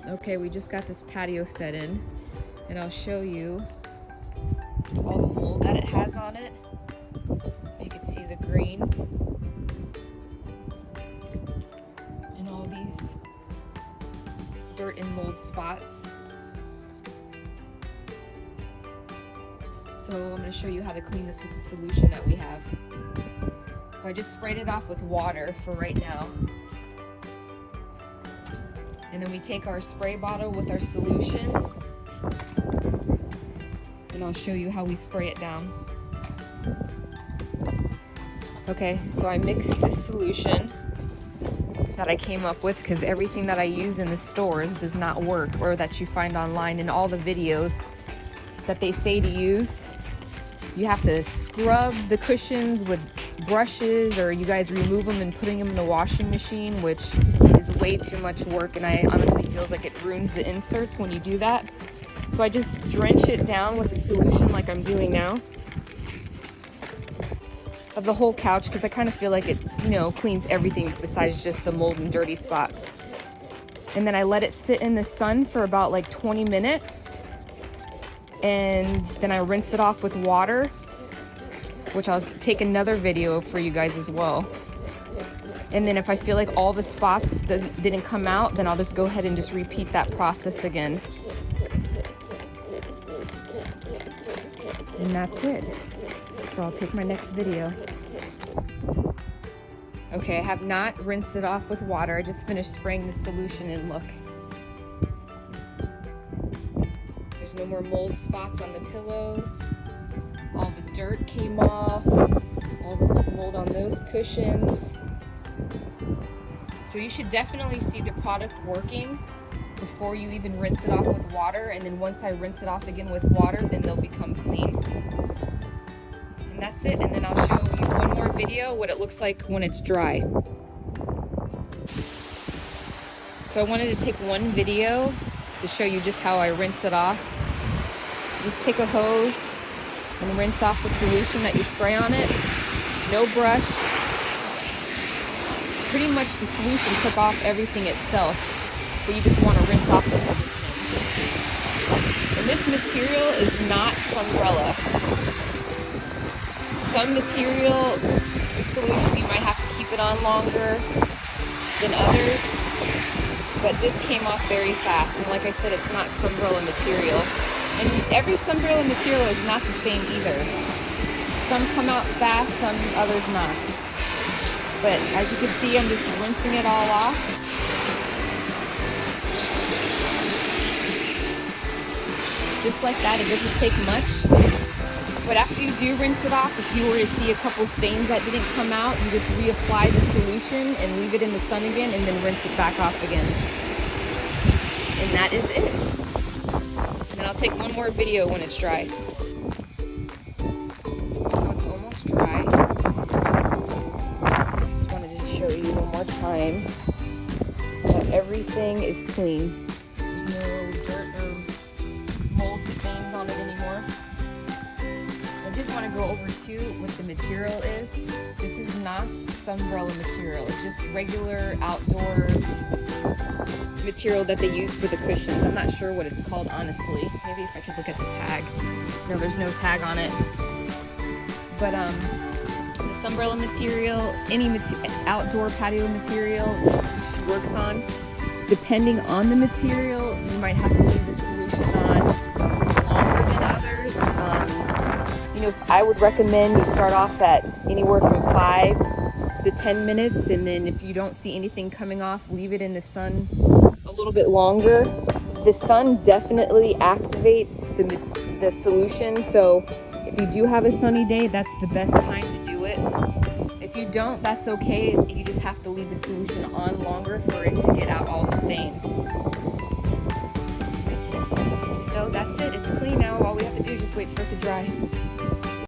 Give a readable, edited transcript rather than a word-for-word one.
Okay, we just got this patio set in, and I'll show you all the mold that it has on it. You can see the green and all these dirt and mold spots. So I'm going to show you how to clean this with the solution that we have. So I just sprayed it off with water for right now. And then we take our spray bottle with our solution, and I'll show you how we spray it down. Okay, so I mixed this solution that I came up with, because everything that I use in the stores does not work, or that you find online in all the videos that they say to use. You have to scrub the cushions with brushes, or you guys remove them and putting them in the washing machine, which is way too much work, and I honestly feels like it ruins the inserts when you do that. So I just drench it down with the solution like I'm doing now of the whole couch, because I kind of feel like it, you know, cleans everything besides just the mold and dirty spots. And then I let it sit in the sun for about like 20 minutes, and then I rinse it off with water, which I'll take another video for you guys as well. And then if I feel like all the spots didn't come out, then I'll just go ahead and just repeat that process again. And that's it. So I'll take my next video. Okay, I have not rinsed it off with water. I just finished spraying the solution, and look. There's no more mold spots on the pillows. All the dirt came off. All the mold on those cushions. So you should definitely see the product working before you even rinse it off with water. And then once I rinse it off again with water, then they'll become clean. And that's it. And then I'll show you one more video what it looks like when it's dry. So I wanted to take one video to show you just how I rinse it off. Just take a hose and rinse off the solution that you spray on it. No brush. Pretty much the solution took off everything itself, but you just want to rinse off the solution. And this material is not Sunbrella. Some material, the solution, you might have to keep it on longer than others, but this came off very fast. And like I said, it's not Sunbrella material. And every Sunbrella material is not the same either. Some come out fast, some others not. But as you can see, I'm just rinsing it all off. Just like that, it doesn't take much. But after you do rinse it off, if you were to see a couple stains that didn't come out, you just reapply the solution and leave it in the sun again, and then rinse it back off again. And that is it. And I'll take one more video when it's dry. So it's almost dry. Just wanted to show you one more time that everything is clean. There's no dirt or mold stains on it anymore. I did want to go over too what the material is. This is not Sunbrella material. It's just regular outdoor material that they use for the cushions. I'm not sure what it's called, honestly. Maybe if I could look at the tag. No, there's no tag on it. But the Sunbrella material, any outdoor patio material she works on, depending on the material, you might have to leave the solution on longer than others. You know, I would recommend you start off at anywhere from 5 to 10 minutes, and then if you don't see anything coming off, leave it in the sun a little bit longer. The sun definitely activates the solution, so if you do have a sunny day, that's the best time to do it. If you don't, that's okay. You just have to leave the solution on longer for it to get out all the stains. So that's it. It's clean now. All we have to do is just wait for it to dry.